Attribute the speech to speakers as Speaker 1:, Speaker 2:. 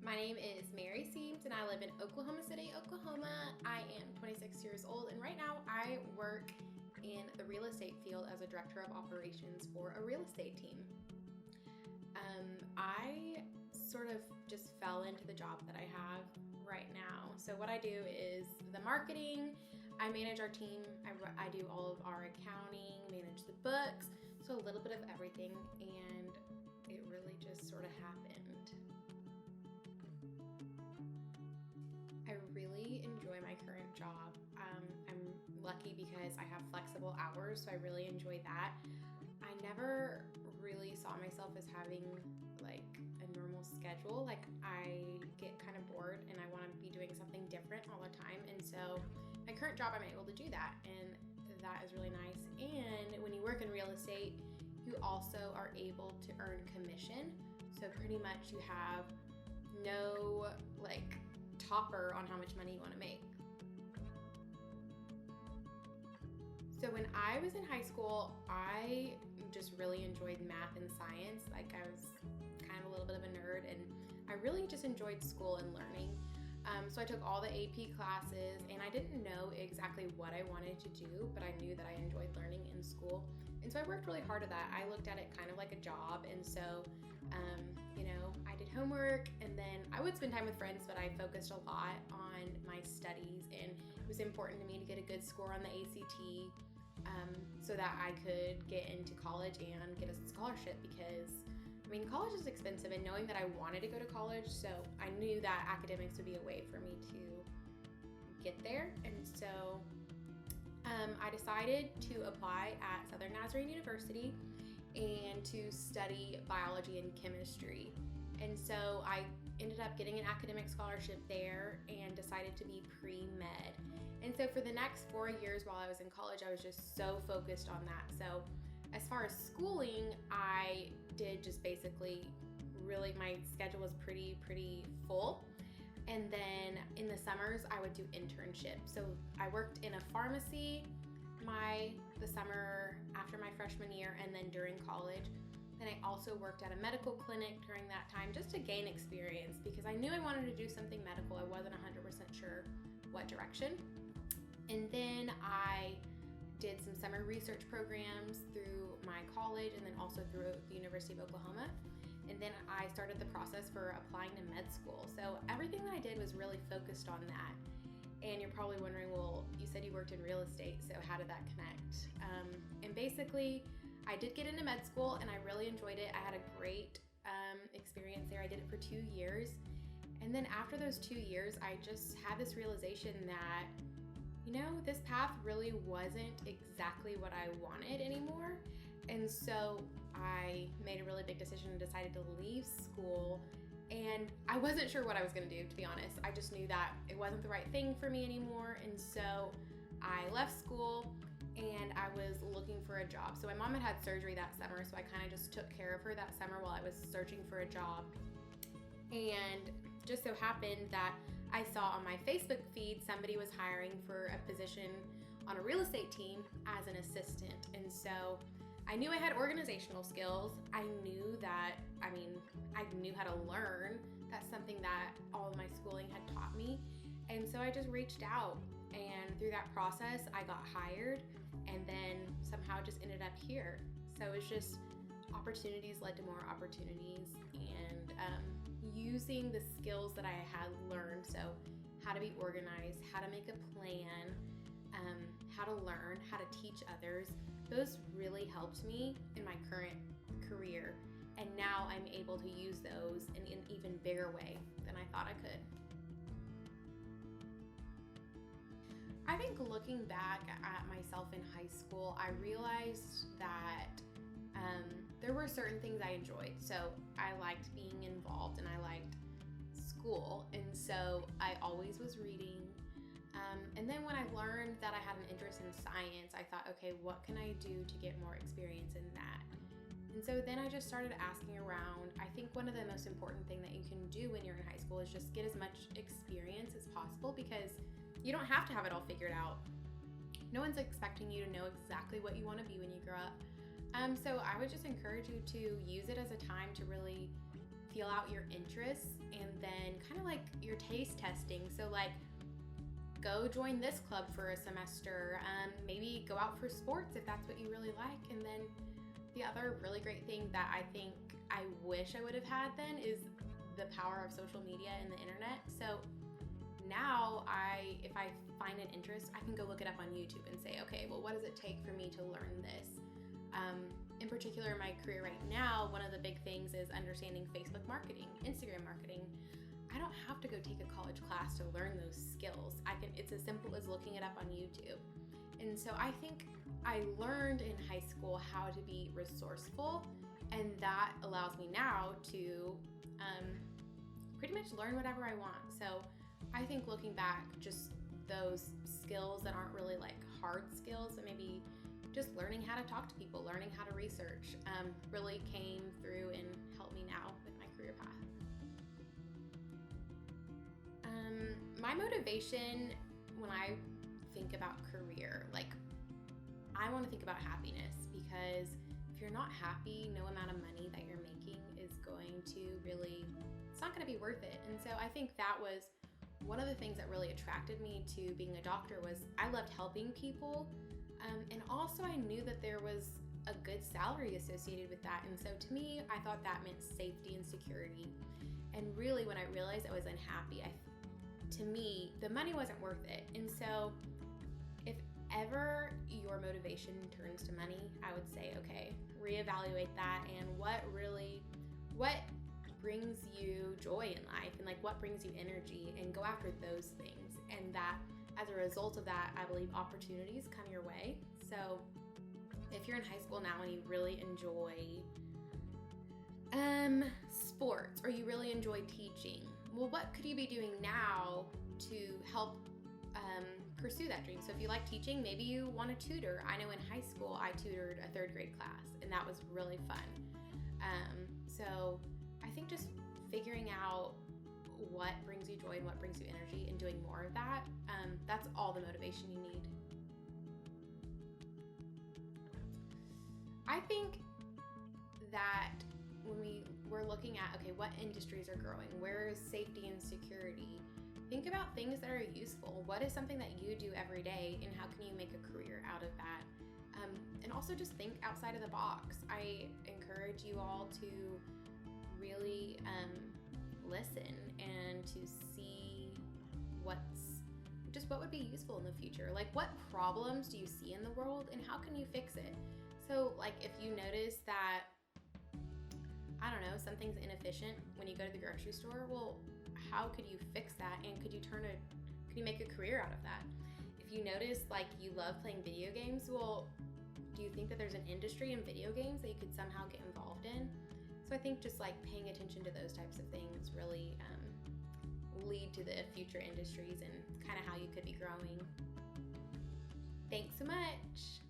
Speaker 1: My name is Mary Siems and I live in Oklahoma City, Oklahoma. I am 26 years old and right now I work in the real estate field as a director of operations for a real estate team. I sort of just fell into the job that I have right now. So what I do is the marketing, I manage our team, I do all of our accounting, manage the books, so a little bit of everything, and it really just sort of happened. I really enjoy my current job. I'm lucky because I have flexible hours, so I really enjoy that. I never really saw myself as having like a normal schedule. Like I get kind of bored and I want to be doing something different all the time. And so my current job, I'm able to do that. And that is really nice. And when you work in real estate, you also are able to earn commission. So pretty much you have no like topper on how much money you want to make. So when I was in high school, I just really enjoyed math and science. Like I was kind of a little bit of a nerd and I really just enjoyed school and learning. So I took all the AP classes and I didn't know exactly what I wanted to do, but I knew that I enjoyed learning in school. And so I worked really hard at that. I looked at it kind of like a job. And so, I did homework and then I would spend time with friends, but I focused a lot on my studies and it was important to me to get a good score on the ACT so that I could get into college and get a scholarship because college is expensive and knowing that I wanted to go to college, so I knew that academics would be a way for me to get there. And so I decided to apply at Southern Nazarene University and to study biology and chemistry. And so I ended up getting an academic scholarship there and decided to be pre-med. And so for the next 4 years while I was in college, I was just so focused on that. So as far as schooling, I did just basically my schedule was pretty full. And then in the summers, I would do internships. So I worked in a pharmacy the summer after my freshman year and then during college. Then I also worked at a medical clinic during that time just to gain experience because I knew I wanted to do something medical. I wasn't 100% sure what direction. And then I did some summer research programs through my college and then also through the University of Oklahoma. And then I started the process for applying to med school. So everything that I did was really focused on that. And you're probably wondering, well, you said you worked in real estate, so how did that connect? And basically, I did get into med school and I really enjoyed it. I had a great experience there. I did it for 2 years. And then after those 2 years, I just had this realization that this path really wasn't exactly what I wanted anymore. And so I made a really big decision and decided to leave school. And I wasn't sure what I was going to do, to be honest. I just knew that it wasn't the right thing for me anymore. And so I left school and I was looking for a job. So my mom had surgery that summer, so I kind of just took care of her that summer while I was searching for a job. And just so happened that I saw on my Facebook feed somebody was hiring for a position on a real estate team as an assistant. And so I knew I had organizational skills. I knew that, I knew how to learn. That's something that all of my schooling had taught me. And so I just reached out. And through that process, I got hired and then somehow just ended up here. So it's just opportunities led to more opportunities and using the skills that I had learned. So how to be organized, how to make a plan, how to learn, how to teach others. Those really helped me in my current career. And now I'm able to use those in an even bigger way than I thought I could. I think looking back at myself in high school, I realized that there were certain things I enjoyed. So I liked being involved and I liked school. And so I always was reading. And then when I learned that I had an interest in science, I thought, okay, what can I do to get more experience in that? And so then I just started asking around. I think one of the most important thing that you can do when you're in high school is just get as much experience as possible because you don't have to have it all figured out. No one's expecting you to know exactly what you want to be when you grow up. So I would just encourage you to use it as a time to really feel out your interests, and then kind of like your taste testing. So like, go join this club for a semester, maybe go out for sports if that's what you really like. And then the other really great thing that I think I wish I would have had then is the power of social media and the internet. So now if I find an interest, I can go look it up on YouTube and say, okay, well, what does it take for me to learn this? In particular, in my career right now, one of the big things is understanding Facebook marketing, Instagram marketing. I don't have to go take a college class to learn those skills. It's as simple as looking it up on YouTube. And so I think I learned in high school how to be resourceful, and that allows me now to pretty much learn whatever I want. So I think looking back, just those skills that aren't really like hard skills, but maybe just learning how to talk to people, learning how to research, really came through and helped me now with my career path. My motivation when I think about career, like, I want to think about happiness, because if you're not happy, no amount of money that you're making is going to really, it's not going to be worth it. And so I think that was one of the things that really attracted me to being a doctor. Was I loved helping people. And also I knew that there was a good salary associated with that. And so to me, I thought that meant safety and security. And really, when I realized I was unhappy, to me, the money wasn't worth it. And so if ever your motivation turns to money, I would say, okay, reevaluate that, and what brings you joy in life, and like what brings you energy, and go after those things. And that as a result of that, I believe opportunities come your way. So if you're in high school now and you really enjoy sports, or you really enjoy teaching, well, what could you be doing now to help pursue that dream? So if you like teaching, maybe you want to tutor. I know in high school I tutored a 3rd grade class, and that was really fun. So I think just figuring out what brings you joy and what brings you energy, and doing more of that, that's all the motivation you need. I think that when we're looking at, okay, what industries are growing, where is safety and security, think about things that are useful. What is something that you do every day, and how can you make a career out of that? And also just think outside of the box. I encourage you all to really listen and to see what would be useful in the future. Like, what problems do you see in the world, and how can you fix it? So like, if you notice that, I don't know, something's inefficient when you go to the grocery store, well, how could you fix that, and could you make a career out of that? If you notice like you love playing video games, well, do you think that there's an industry in video games that you could somehow get involved in? So I think just like paying attention to those types of things really lead to the future industries and kind of how you could be growing. Thanks so much.